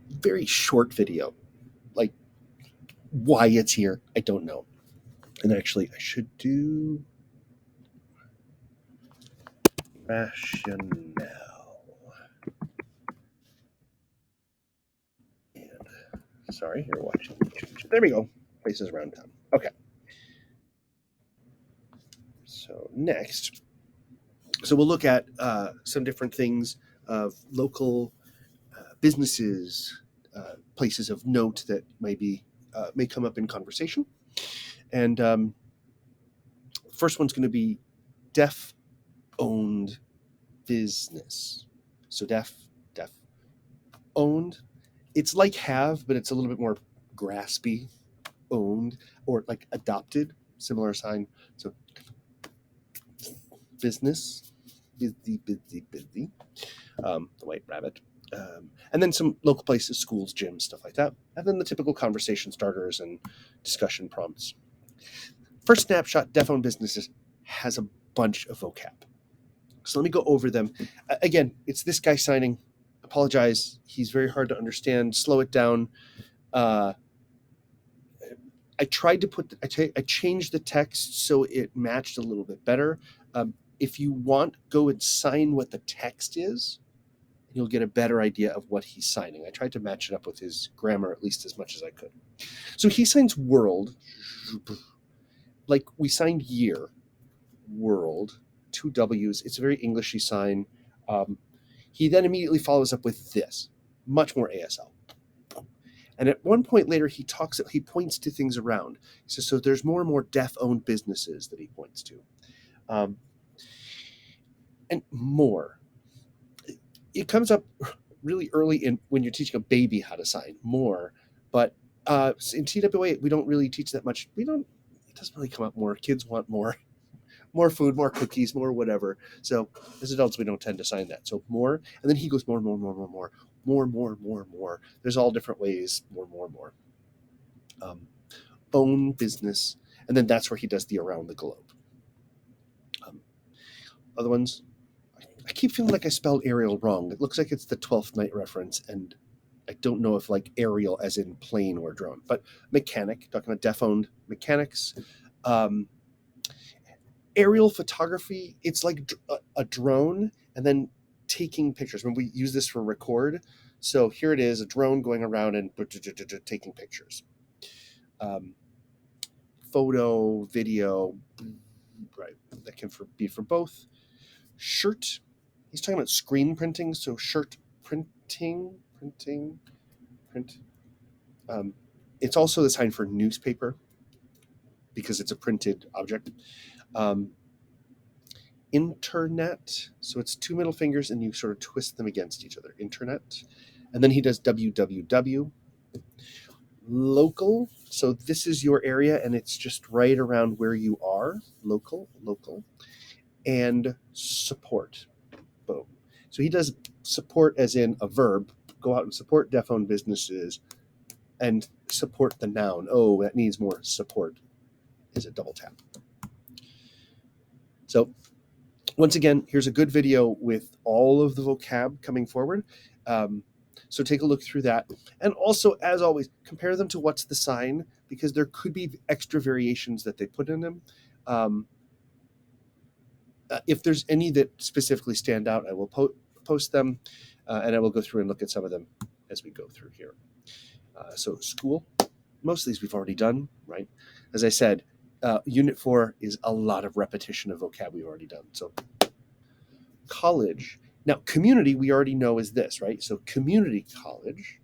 very short video. Like, why it's here, I don't know. And actually, I should do rationale. And sorry, you're watching. There we go. Places around town. Okay. So next, we'll look at some different things of local businesses, places of note that may come up in conversation. And first one's going to be DeafOwned Business. So DeafOwned. It's like have, but it's a little bit more graspy. Owned or like adopted, similar sign. So business, busy. The White Rabbit. And then some local places, schools, gyms, stuff like that. And then the typical conversation starters and discussion prompts. First snapshot, DeafOwned Businesses has a bunch of vocab. So let me go over them. Again, it's this guy signing. Apologize. He's very hard to understand. Slow it down. I tried to I changed the text so it matched a little bit better. If you want, go and sign what the text is. You'll get a better idea of what he's signing. I tried to match it up with his grammar at least as much as I could. So he signs world, like we signed year, world, 2 W's. It's a very Englishy sign. He then immediately follows up with this, much more ASL. And at one point later, he points to things around. He says, so there's more and more deaf-owned businesses that he points to. And more. It comes up really early when you're teaching a baby how to sign, more. But in TWA, we don't really teach that much. It doesn't really come up more. Kids want more food, more cookies, more whatever. So as adults, we don't tend to sign that. So more. And then he goes more. More. There's all different ways. More. Own business. And then that's where he does the around the globe. Other ones, I keep feeling like I spelled Ariel wrong. It looks like it's the 12th Night reference. And I don't know if like aerial as in plane or drone. But mechanic, talking about deaf-owned mechanics. Aerial photography, it's like a drone and then taking pictures. When we use this for record, so here it is, a drone going around and taking pictures. Photo, video, right? That can be for both. Shirt, he's talking about screen printing, so shirt printing. It's also the sign for newspaper because it's a printed object. Internet, so it's 2 middle fingers and you sort of twist them against each other. Internet. And then he does www. Local, so this is your area and it's just right around where you are. Local. And support. Boom. So he does support as in a verb. Go out and support deaf-owned businesses and support the noun. Oh, that needs more support. Is a double tap. So once again, here's a good video with all of the vocab coming forward. So take a look through that. And also, as always, compare them to what's the sign, because there could be extra variations that they put in them. If there's any that specifically stand out, I will post them, and I will go through and look at some of them as we go through here. So school, most of these we've already done, right? As I said, Unit 4 is a lot of repetition of vocab we've already done. So college. Now, community, we already know is this, right? So community college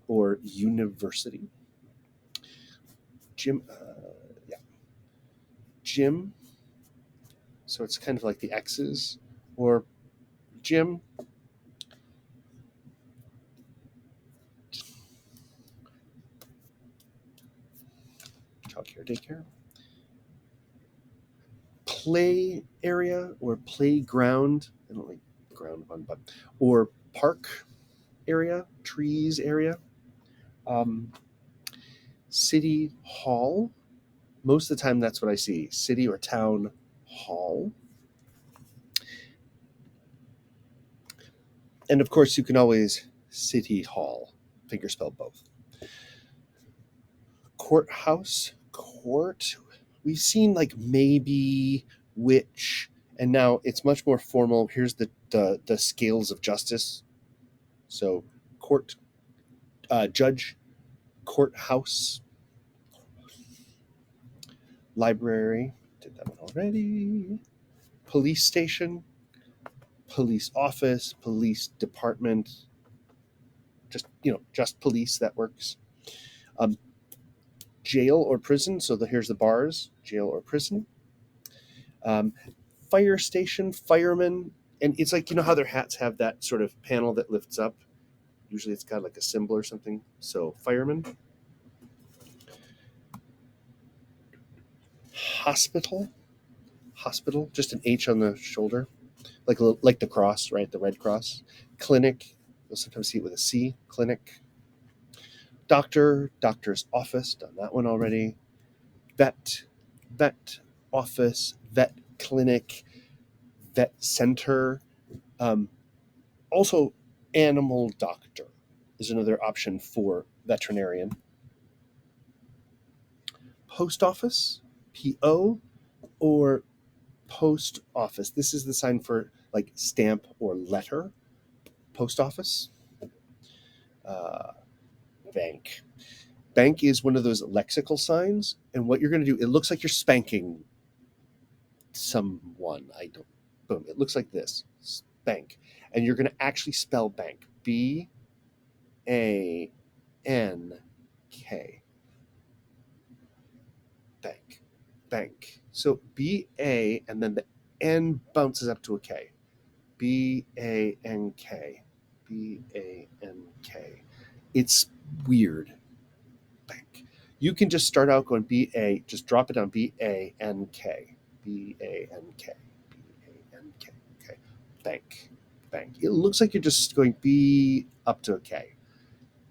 or university. Gym. So it's kind of like the X's, or gym. Childcare, daycare. Play area or playground. I don't like ground one, but or park area, trees area. City hall. Most of the time, that's what I see. City or town hall. And of course, you can always City Hall. Fingerspell both. Courthouse, court. We've seen like maybe, which, and now it's much more formal. Here's the scales of justice. So court, judge, courthouse, library. Did that one already. Police station, police office, police department. Just just police, that works. Jail or prison. So here's the bars: jail or prison. Fire station, fireman, and it's like how their hats have that sort of panel that lifts up. Usually it's got like a symbol or something. So fireman. Hospital, just an H on the shoulder, like the cross, right? The red cross. Clinic, you'll sometimes see it with a C. Clinic. Doctor, doctor's office, done that one already. Vet office, vet clinic, vet center. Also, animal doctor is another option for veterinarian. Post office, PO, or post office. This is the sign for like stamp or letter. Post office. Bank is one of those lexical signs, and what you're going to do, it looks like you're spanking someone. Boom, it looks like this. Bank. And you're going to actually spell bank. B-A-N-K. Bank. So B-A, and then the N bounces up to a K. B-A-N-K. B-A-N-K. It's weird. Bank. You can just start out going B-A, just drop it down, B-A-N-K. B-A-N-K. B-A-N-K. Okay. Bank. It looks like you're just going B up to a K.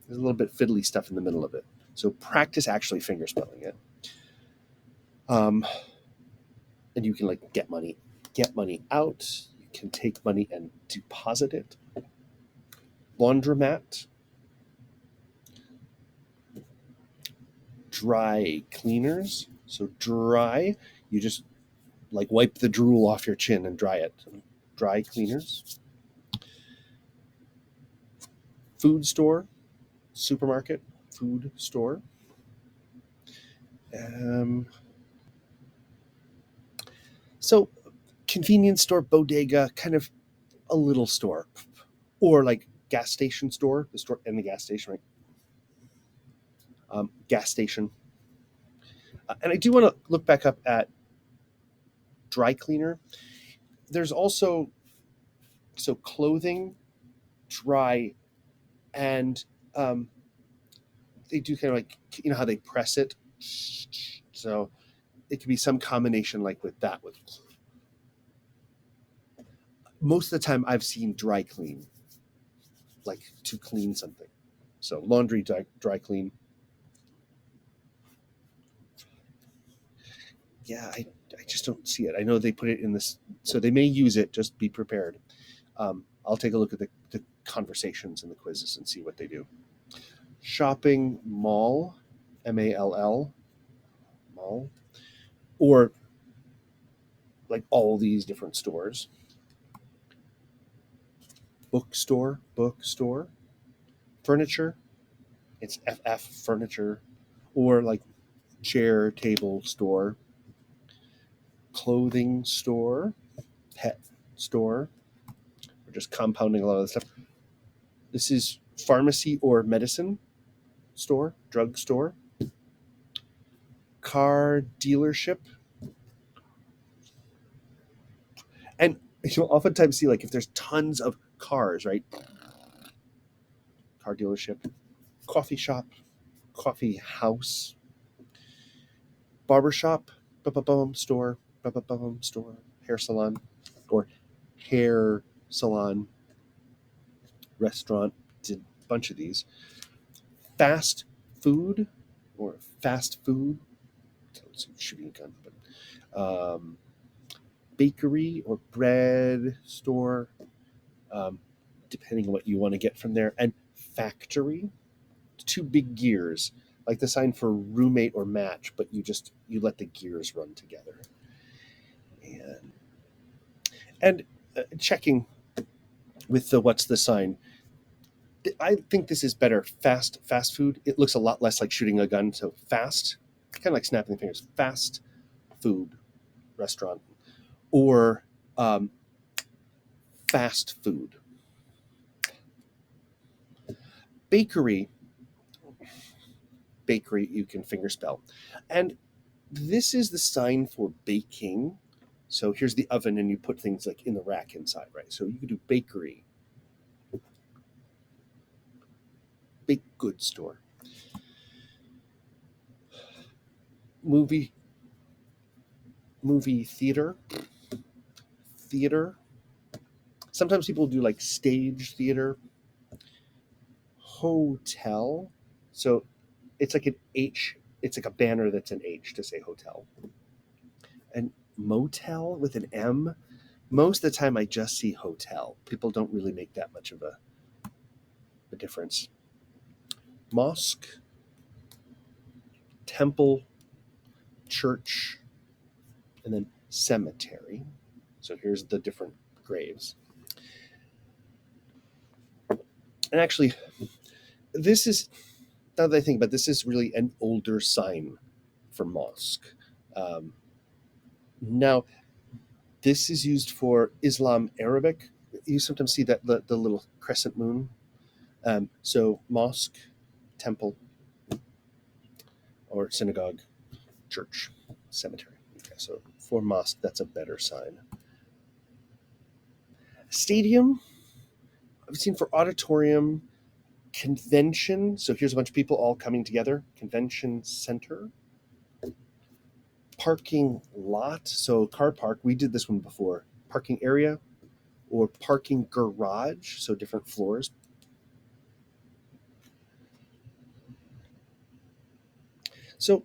There's a little bit fiddly stuff in the middle of it. So practice actually fingerspelling it. And you can like get money out. You can take money and deposit it. Laundromat. Dry cleaners. So dry, you just like wipe the drool off your chin and dry it. Dry cleaners. Food store, supermarket, food store. So convenience store, bodega, kind of a little store, or like gas station store, the store and the gas station, right? Gas station. And I do want to look back up at dry cleaner. There's also, so clothing, dry, and they do kind of like, how they press it. So it could be some combination like with that. With most of the time I've seen dry clean, like to clean something. So laundry, dry clean. Yeah, I just don't see it. I know they put it in this, so they may use it. Just be prepared. I'll take a look at the conversations and the quizzes and see what they do. Shopping mall, M-A-L-L, mall, or like all these different stores. Bookstore. Furniture, it's FF, furniture, or like chair, table store. Clothing store, pet store. We're just compounding a lot of the stuff. This is pharmacy or medicine store, drug store. Car dealership. And you'll oftentimes see, like, if there's tons of cars, right? Car dealership. Coffee shop, coffee house. Barbershop, store, store. Hair salon, or hair salon. Restaurant, did a bunch of these. Fast food, or fast food. It's a shooting gun, but bakery or bread store, depending on what you want to get from there. And factory, two big gears, like the sign for roommate or match, but you let the gears run together. And checking with the what's the sign. I think this is better. Fast food. It looks a lot less like shooting a gun. So fast, kind of like snapping the fingers. Fast food restaurant, or fast food. Bakery, you can fingerspell. And this is the sign for baking. So here's the oven, and you put things like in the rack inside, right? So you could do bakery, baked goods store, movie theater. Sometimes people do like stage theater. Hotel. So it's like an H. It's like a banner that's an H to say hotel. And motel with an M. Most of the time I just see hotel. People don't really make that much of a difference. Mosque, temple, church, and then cemetery. So here's the different graves. And actually, this is, now that I think about it, this is really an older sign for mosque. Now, this is used for Islam Arabic. You sometimes see that the little crescent moon. So mosque, temple, or synagogue, church, cemetery. Okay, so for mosque, that's a better sign. Stadium, I've seen for auditorium. Convention, so here's a bunch of people all coming together. Convention center. Parking lot, so car park, we did this one before. Parking area or parking garage, so different floors. So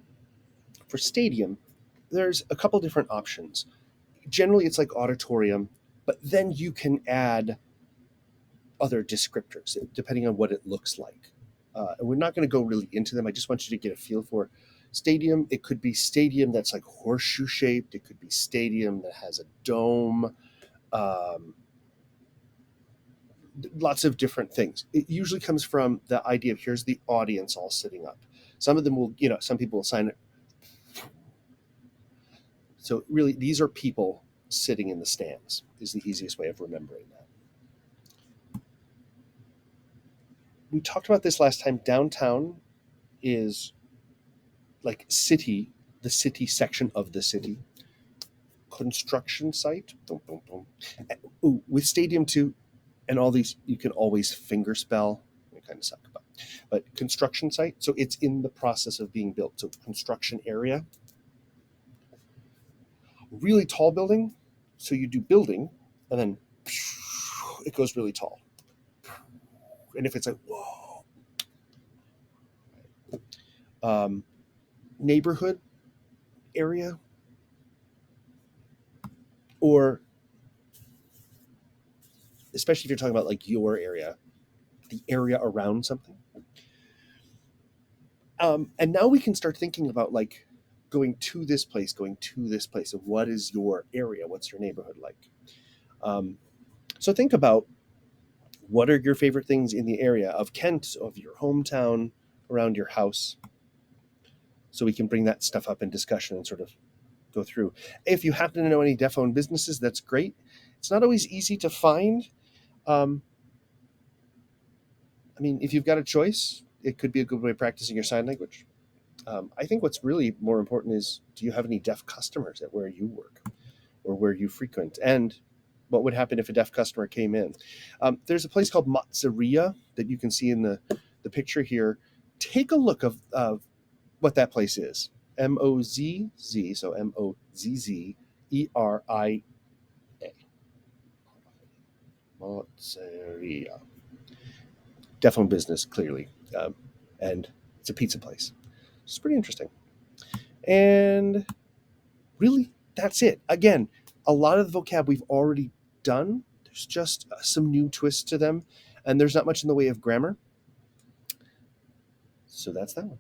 for stadium, there's a couple different options. Generally, it's like auditorium, but then you can add other descriptors depending on what it looks like. And we're not going to go really into them. I just want you to get a feel for stadium. It could be stadium that's like horseshoe shaped. It could be stadium that has a dome. Lots of different things. It usually comes from the idea of here's the audience all sitting up. Some of them will, some people will sign it. So really, these are people sitting in the stands is the easiest way of remembering that. We talked about this last time. Downtown is like city, the city section of the city. Construction site. Boom, boom, boom. Ooh, with stadium too, and all these, you can always finger spell. It kind of suck, but construction site. So it's in the process of being built. So construction area. Really tall building. So you do building, and then it goes really tall. And if it's like whoa, neighborhood area, or especially if you're talking about like your area, the area around something. And now we can start thinking about like going to this place, and what is your area? What's your neighborhood like? So think about what are your favorite things in the area of Kent, of your hometown, around your house, so we can bring that stuff up in discussion and sort of go through. If you happen to know any deaf-owned businesses, that's great. It's not always easy to find. If you've got a choice, it could be a good way of practicing your sign language. I think what's really more important is, do you have any deaf customers at where you work or where you frequent? And what would happen if a deaf customer came in? There's a place called Mozzeria that you can see in the picture here. Take a look of what that place is. M-O-Z-Z, so M-O-Z-Z-E-R-I-A. Mozzeria. Deaf-owned business, clearly. And it's a pizza place. It's pretty interesting. And really, that's it. Again, a lot of the vocab we've already done. There's just some new twists to them. And there's not much in the way of grammar. So that's that one.